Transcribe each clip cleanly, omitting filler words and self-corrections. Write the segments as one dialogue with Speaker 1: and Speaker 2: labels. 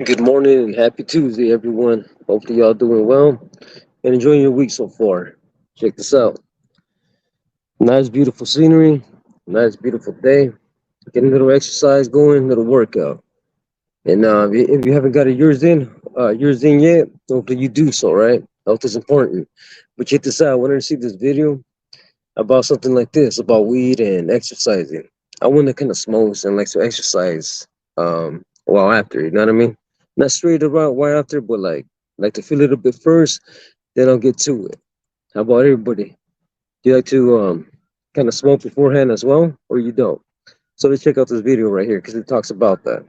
Speaker 1: Good morning and happy Tuesday, everyone. Hopefully, y'all doing well and enjoying your week so far. Check this out. Nice, beautiful scenery, nice, beautiful day. Getting a little exercise going, a little workout. And if you haven't got yours in yet, hopefully you do so, right? Health is important. But check this out. I wanted to see this video about something like this, about weed and exercising. I want to kind of smokes and like to exercise while after, you know what I mean? Not straight about while after, but like to feel it a bit first, then I'll get to it. How about everybody? Do you like to kind of smoke beforehand as well, or you don't? So let's check out this video right here because it talks about that.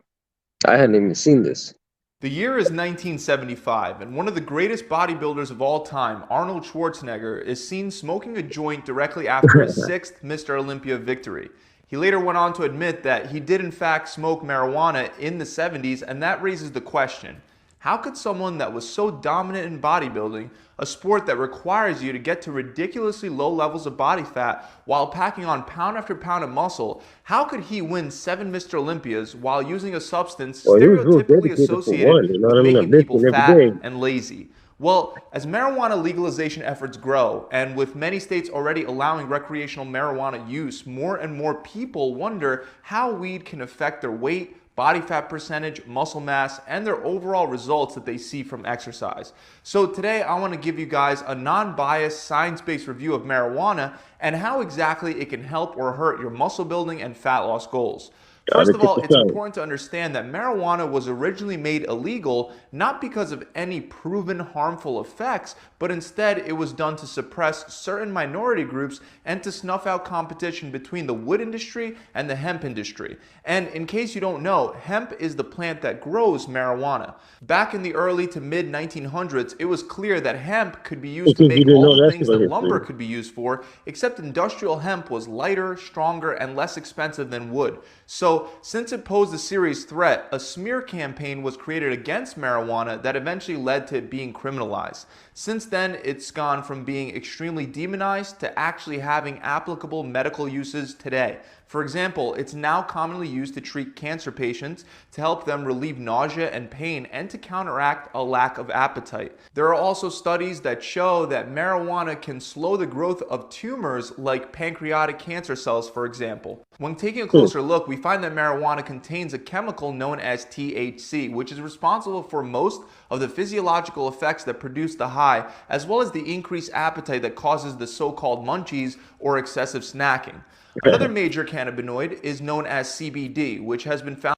Speaker 1: I hadn't even seen this.
Speaker 2: The year is 1975, and one of the greatest bodybuilders of all time, Arnold Schwarzenegger, is seen smoking a joint directly after his sixth Mr. Olympia victory. He later went on to admit that he did in fact smoke marijuana in the 70s, and that raises the question: how could someone that was so dominant in bodybuilding, a sport that requires you to get to ridiculously low levels of body fat while packing on pound after pound of muscle, how could he win 7 Mr. Olympias while using a substance
Speaker 1: Well, he was real
Speaker 2: stereotypically
Speaker 1: dedicated for
Speaker 2: associated
Speaker 1: one. You know
Speaker 2: with
Speaker 1: what I mean?
Speaker 2: making
Speaker 1: I'm
Speaker 2: people
Speaker 1: listening every
Speaker 2: fat
Speaker 1: day.
Speaker 2: and lazy? Well, as marijuana legalization efforts grow, and with many states already allowing recreational marijuana use, more and more people wonder how weed can affect their weight, body fat percentage, muscle mass, and their overall results that they see from exercise. So today I want to give you guys a non-biased, science-based review of marijuana and how exactly it can help or hurt your muscle building and fat loss goals. First
Speaker 1: Gotta
Speaker 2: of
Speaker 1: check
Speaker 2: all,
Speaker 1: this
Speaker 2: it's
Speaker 1: out.
Speaker 2: important to understand that marijuana was originally made illegal not because of any proven harmful effects, but instead it was done to suppress certain minority groups and to snuff out competition between the wood industry and the hemp industry. And in case you don't know, hemp is the plant that grows marijuana. Back in the early to mid 1900s, it was clear that hemp could be
Speaker 1: In
Speaker 2: used to
Speaker 1: case you
Speaker 2: make
Speaker 1: didn't
Speaker 2: all
Speaker 1: know
Speaker 2: the
Speaker 1: that
Speaker 2: things
Speaker 1: shit right
Speaker 2: that
Speaker 1: here for
Speaker 2: lumber
Speaker 1: you.
Speaker 2: could be used for, except industrial hemp was lighter, stronger, and less expensive than wood. So, since it posed a serious threat, a smear campaign was created against marijuana that eventually led to it being criminalized. Since then, it's gone from being extremely demonized to actually having applicable medical uses today. For example, it's now commonly used to treat cancer patients, to help them relieve nausea and pain, and to counteract a lack of appetite. There are also studies that show that marijuana can slow the growth of tumors like pancreatic cancer cells, for example. When taking a
Speaker 1: Hmm.
Speaker 2: closer look, we find that marijuana contains a chemical known as THC, which is responsible for most of the physiological effects that produce the high, as well as the increased appetite that causes the so-called munchies or excessive snacking. Another major cannabinoid is known as CBD, which has been found.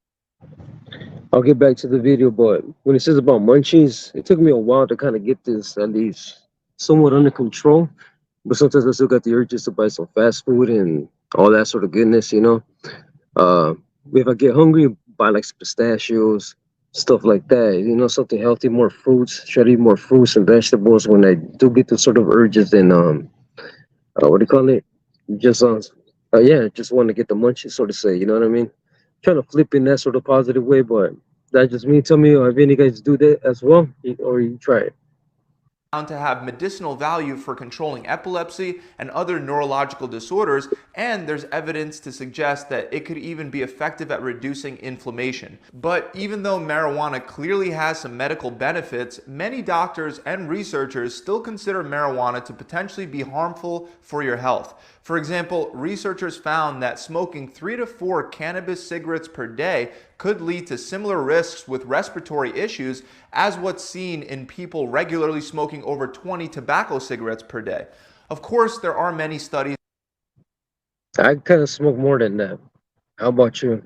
Speaker 1: I'll get back to the video, but when it says about munchies, it took me a while to kind of get this at least somewhat under control. But sometimes I still got the urges to buy some fast food and all that sort of goodness, you know. Uh, if I get hungry, buy like some pistachios, stuff like that. You know, something healthy, more fruits. Try to eat more fruits and vegetables when I do get the sort of urges. And what do you call it? Just yeah, just want to get the munchies, so to say. You know what I mean? Trying to flip in that sort of positive way, but that just me. Tell me if any guys do that as well, or you try it.
Speaker 2: To have medicinal value for controlling epilepsy and other neurological disorders, and there's evidence to suggest that it could even be effective at reducing inflammation. But even though marijuana clearly has some medical benefits, many doctors and researchers still consider marijuana to potentially be harmful for your health. For example, researchers found that smoking 3 to 4 cannabis cigarettes per day could lead to similar risks with respiratory issues as what's seen in people regularly smoking over 20 tobacco cigarettes per day. Of course, there are many studies
Speaker 1: I kind of smoke more than that. How about you?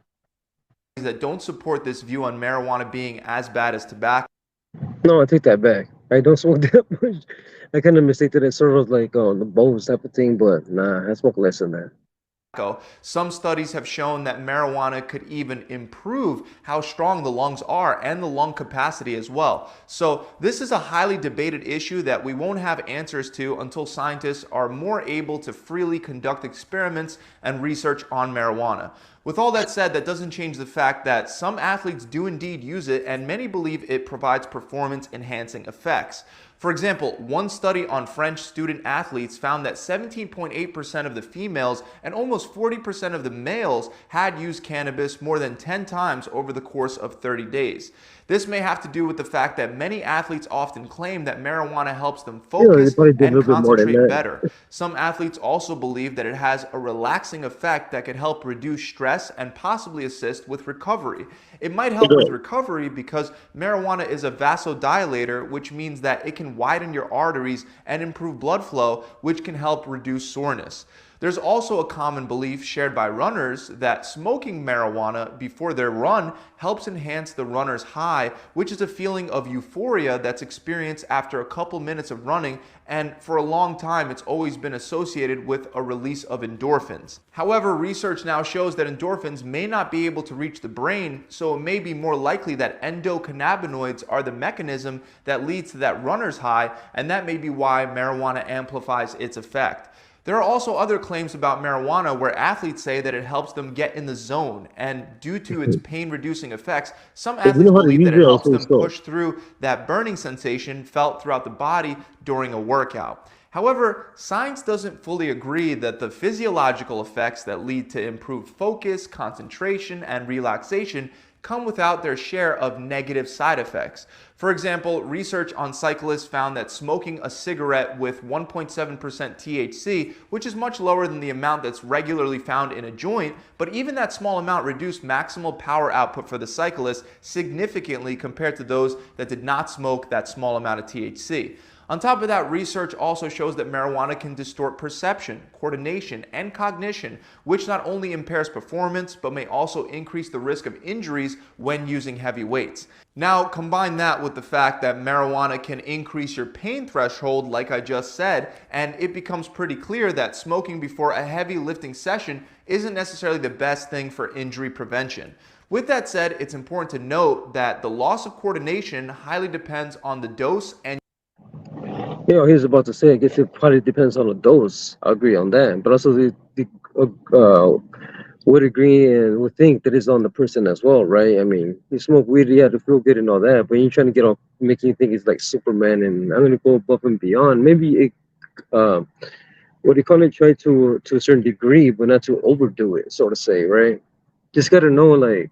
Speaker 2: that don't support this view on marijuana being as bad as tobacco.
Speaker 1: No, I take that back. I don't smoke that much. I kind of mistake that as sort of like the bowls type of thing, but nah, I smoke less than that.
Speaker 2: Some studies have shown that marijuana could even improve how strong the lungs are and the lung capacity as well. So this is a highly debated issue that we won't have answers to until scientists are more able to freely conduct experiments and research on marijuana. With all that said, that doesn't change the fact that some athletes do indeed use it, and many believe it provides performance enhancing effects. For example, one study on French student athletes found that 17.8% of the females and almost 40% of the males had used cannabis more than 10 times over the course of 30 days. This may have to do with the fact that many athletes often claim that marijuana helps them
Speaker 1: Yeah, they
Speaker 2: focus
Speaker 1: probably did a
Speaker 2: and
Speaker 1: little bit more than
Speaker 2: concentrate
Speaker 1: that.
Speaker 2: better. Some athletes also believe that it has a relaxing effect that could help reduce stress and possibly assist with recovery. It might help with recovery because marijuana is a vasodilator, which means that it can widen your arteries and improve blood flow, which can help reduce soreness. There's also a common belief shared by runners that smoking marijuana before their run helps enhance the runner's high, which is a feeling of euphoria that's experienced after a couple minutes of running, and for a long time it's always been associated with a release of endorphins. However, research now shows that endorphins may not be able to reach the brain, so it may be more likely that endocannabinoids are the mechanism that leads to that runner's high, and that may be why marijuana amplifies its effect. There are also other claims about marijuana where athletes say that it helps them get in the zone, and due to its pain-reducing effects, some
Speaker 1: If you
Speaker 2: athletes
Speaker 1: know how to
Speaker 2: believe
Speaker 1: use
Speaker 2: that
Speaker 1: it,
Speaker 2: it
Speaker 1: I'll
Speaker 2: helps
Speaker 1: say
Speaker 2: them
Speaker 1: so.
Speaker 2: push through that burning sensation felt throughout the body during a workout. However, science doesn't fully agree that the physiological effects that lead to improved focus, concentration, and relaxation come without their share of negative side effects. For example, research on cyclists found that smoking a cigarette with 1.7% THC, which is much lower than the amount that's regularly found in a joint, but even that small amount reduced maximal power output for the cyclist significantly compared to those that did not smoke that small amount of THC. On top of that, research also shows that marijuana can distort perception, coordination, and cognition, which not only impairs performance, but may also increase the risk of injuries when using heavy weights. Now, combine that with the fact that marijuana can increase your pain threshold, like I just said, and it becomes pretty clear that smoking before a heavy lifting session isn't necessarily the best thing for injury prevention. With that said, it's important to note that the loss of coordination highly depends on the dose and
Speaker 1: You know, he's about to say, I guess it probably depends on the dose. I agree on that. But also, the would agree and would think that it's on the person as well, right? I mean, you smoke weed, you have to feel good and all that, but you're trying to get off, making you think it's like Superman and I'm going to go above and beyond. Maybe it, what do you call it, try to a certain degree, but not to overdo it, so to say, right? Just got to know, like,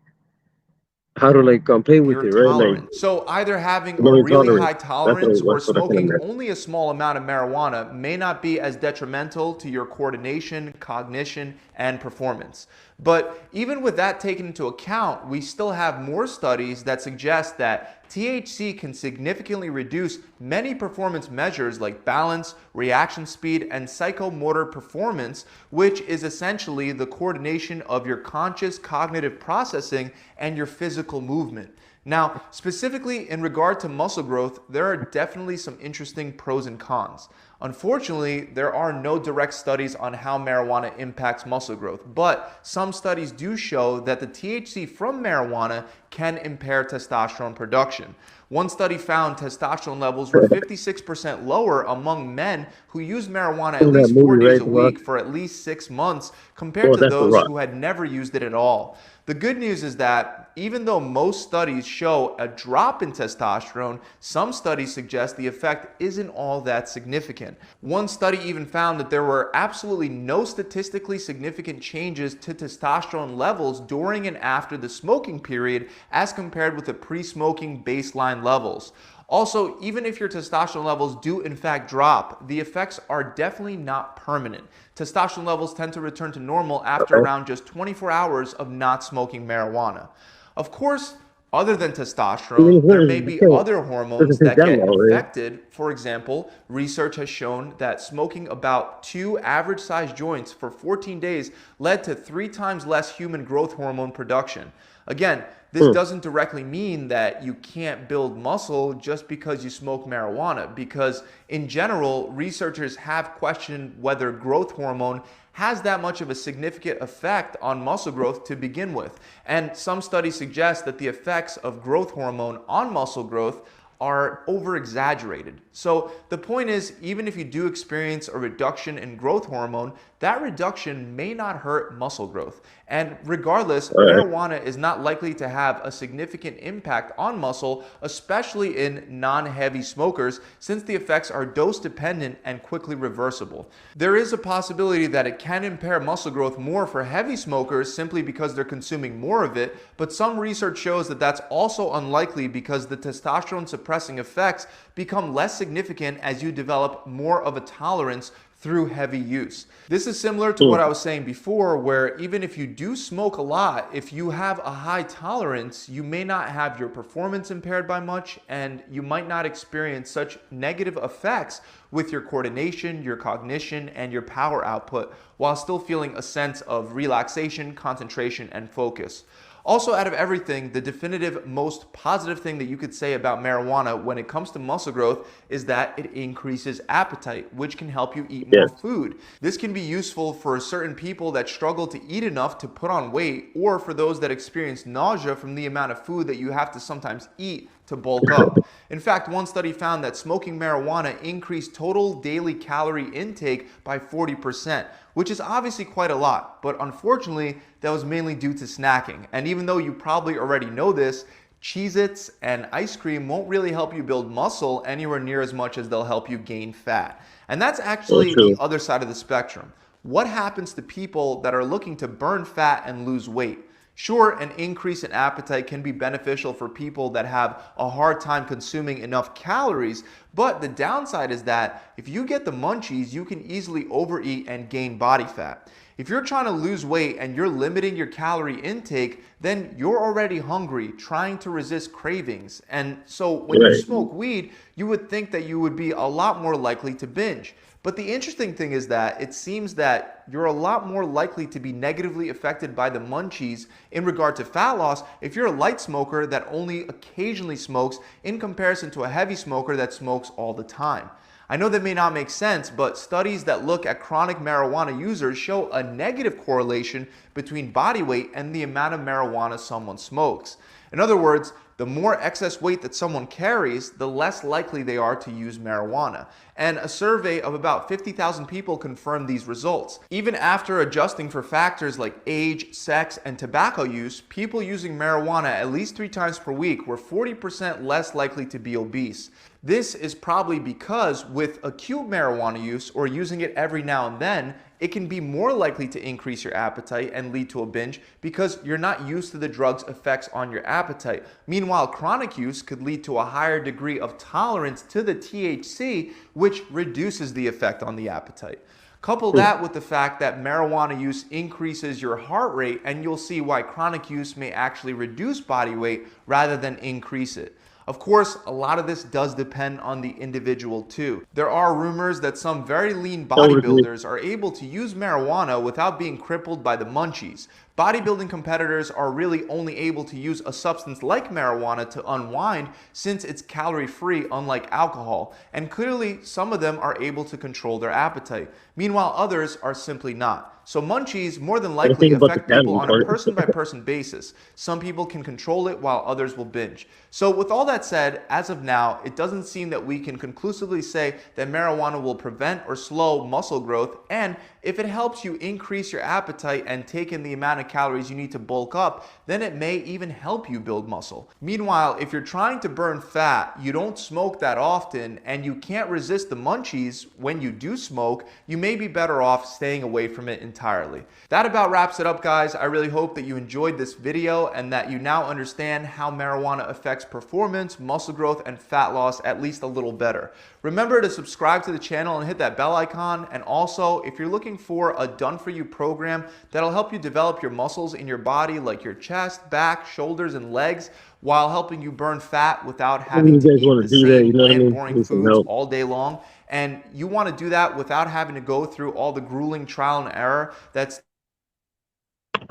Speaker 1: how to, like, play with
Speaker 2: your
Speaker 1: it, right? Like,
Speaker 2: tolerance. So either having a
Speaker 1: low
Speaker 2: really
Speaker 1: intolerance.
Speaker 2: high tolerance or
Speaker 1: That's what I kind of
Speaker 2: smoking
Speaker 1: meant.
Speaker 2: only a small amount of marijuana may not be as detrimental to your coordination, cognition, and performance. But even with that taken into account, we still have more studies that suggest that THC can significantly reduce many performance measures like balance, reaction speed, and psychomotor performance, which is essentially the coordination of your conscious cognitive processing and your physical movement. Now, specifically in regard to muscle growth, there are definitely some interesting pros and cons. Unfortunately, there are no direct studies on how marijuana impacts muscle growth, but some studies do show that the THC from marijuana can impair testosterone production. One study found testosterone levels were 56% lower among men who used marijuana at
Speaker 1: In that
Speaker 2: least 4
Speaker 1: movie,
Speaker 2: days
Speaker 1: right,
Speaker 2: a
Speaker 1: The Rock?
Speaker 2: week for at least 6 months compared
Speaker 1: Oh,
Speaker 2: to
Speaker 1: that's The
Speaker 2: those
Speaker 1: Rock.
Speaker 2: who had never used it at all. The good news is that even though most studies show a drop in testosterone, some studies suggest the effect isn't all that significant. One study even found that there were absolutely no statistically significant changes to testosterone levels during and after the smoking period as compared with the pre-smoking baseline levels. Also, even if your testosterone levels do in fact drop, the effects are definitely not permanent. Testosterone levels tend to return to normal after
Speaker 1: Okay.
Speaker 2: around just 24 hours of not smoking marijuana. Of course, other than
Speaker 1: I mean,
Speaker 2: testosterone, there may be other
Speaker 1: it doesn't
Speaker 2: hormones
Speaker 1: take
Speaker 2: that
Speaker 1: that
Speaker 2: get
Speaker 1: long, right?
Speaker 2: affected. For example, research has shown that smoking about 2 average-sized joints for 14 days led to 3 times less human growth hormone production. Again, this
Speaker 1: Hmm.
Speaker 2: doesn't directly mean that you can't build muscle just because you smoke marijuana, because in general, researchers have questioned whether growth hormone has that much of a significant effect on muscle growth to begin with. And some studies suggest that the effects of growth hormone on muscle growth are over exaggerated. So the point is, even if you do experience a reduction in growth hormone, that reduction may not hurt muscle growth. And regardless,
Speaker 1: All right.
Speaker 2: marijuana is not likely to have a significant impact on muscle, especially in non-heavy smokers, since the effects are dose dependent and quickly reversible. There is a possibility that it can impair muscle growth more for heavy smokers simply because they're consuming more of it, but some research shows that that's also unlikely because the testosterone suppressing effects become less significant as you develop more of a tolerance through heavy use. This is similar to what I was saying before, where even if you do smoke a lot, if you have a high tolerance, you may not have your performance impaired by much, and you might not experience such negative effects with your coordination, your cognition, and your power output, while still feeling a sense of relaxation, concentration, and focus. Also, out of everything, the definitive most positive thing that you could say about marijuana when it comes to muscle growth is that it increases appetite, which can help you eat more
Speaker 1: Yes.
Speaker 2: food. This can be useful for certain people that struggle to eat enough to put on weight, or for those that experience nausea from the amount of food that you have to sometimes eat to bulk up. In fact, one study found that smoking marijuana increased total daily calorie intake by 40%, which is obviously quite a lot, but unfortunately, that was mainly due to snacking. And even though you probably already know this, Cheez-Its and ice cream won't really help you build muscle anywhere near as much as they'll help you gain fat. And that's
Speaker 1: So
Speaker 2: actually the
Speaker 1: true.
Speaker 2: other side of the spectrum. What happens to people that are looking to burn fat and lose weight? Sure, an increase in appetite can be beneficial for people that have a hard time consuming enough calories, but the downside is that if you get the munchies, you can easily overeat and gain body fat. If you're trying to lose weight and you're limiting your calorie intake, then you're already hungry, trying to resist cravings. And so when you
Speaker 1: Right.
Speaker 2: smoke weed, you would think that you would be a lot more likely to binge. But the interesting thing is that it seems that you're a lot more likely to be negatively affected by the munchies in regard to fat loss if you're a light smoker that only occasionally smokes in comparison to a heavy smoker that smokes all the time. I know that may not make sense, but studies that look at chronic marijuana users show a negative correlation between body weight and the amount of marijuana someone smokes. In other words, the more excess weight that someone carries, the less likely they are to use marijuana. And a survey of about 50,000 people confirmed these results. Even after adjusting for factors like age, sex, and tobacco use, people using marijuana at least 3 times per week were 40% less likely to be obese. This is probably because with acute marijuana use, or using it every now and then, it can be more likely to increase your appetite and lead to a binge because you're not used to the drug's effects on your appetite. Meanwhile, chronic use could lead to a higher degree of tolerance to the THC, which reduces the effect on the appetite. Couple that with the fact that marijuana use increases your heart rate, and you'll see why chronic use may actually reduce body weight rather than increase it. Of course, a lot of this does depend on the individual too. There are rumors that some very lean
Speaker 1: Totally.
Speaker 2: bodybuilders are able to use marijuana without being crippled by the munchies. Bodybuilding competitors are really only able to use a substance like marijuana to unwind since it's calorie free, unlike alcohol, and clearly some of them are able to control their appetite. Meanwhile, others are simply not. So munchies more than
Speaker 1: I don't
Speaker 2: likely
Speaker 1: think about the
Speaker 2: affect people
Speaker 1: calorie
Speaker 2: on a
Speaker 1: part.
Speaker 2: person by person basis. Some people can control it while others will binge. So with all that said, as of now, it doesn't seem that we can conclusively say that marijuana will prevent or slow muscle growth, and if it helps you increase your appetite and take in the amount of calories you need to bulk up, then it may even help you build muscle. Meanwhile, if you're trying to burn fat, you don't smoke that often, and you can't resist the munchies when you do smoke, you may be better off staying away from it entirely. That about wraps it up, guys. I really hope that you enjoyed this video and that you now understand how marijuana affects performance, muscle growth, and fat loss at least a little better. Remember to subscribe to the channel and hit that bell icon. And also, if you're looking for a done-for-you program that'll help you develop your muscles in your body, like your chest, back, shoulders, and legs, while helping you burn fat without
Speaker 1: Maybe
Speaker 2: having
Speaker 1: you
Speaker 2: to
Speaker 1: guys
Speaker 2: eat
Speaker 1: want
Speaker 2: the
Speaker 1: to do that,
Speaker 2: same
Speaker 1: you know what I
Speaker 2: bland,
Speaker 1: mean?
Speaker 2: boring
Speaker 1: Need some
Speaker 2: foods
Speaker 1: help.
Speaker 2: all day long, and you want to do that without having to go through all the grueling trial and error that's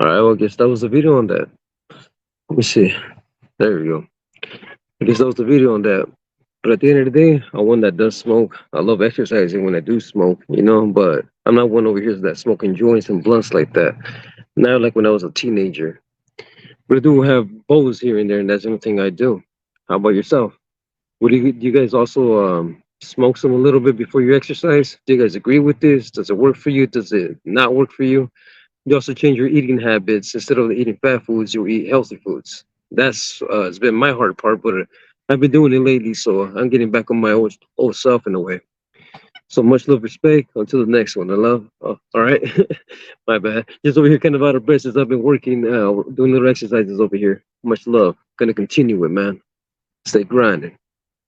Speaker 1: All right, well, I guess that was the video on that. Let me see. There we go. I guess that was the video on that. But at the end of the day, I'm one that does smoke. I love exercising when I do smoke, you know, but I'm not one over here that's smoking joints and blunts like that. Not like when I was a teenager. But I do have bowls here and there, and that's the only thing I do. How about yourself? Do you guys also smoke some a little bit before you exercise? Do you guys agree with this? Does it work for you? Does it not work for you? You also change your eating habits. Instead of eating fat foods, you'll eat healthy foods. That's it's been my hard part, but I've been doing it lately, so I'm getting back on my old self in a way. So much love, respect. Until the next one. I love. Oh, all right. My bad. Just over here, kind of out of breath since I've been working, doing little exercises over here. Much love. Gonna continue it, man. Stay grinding.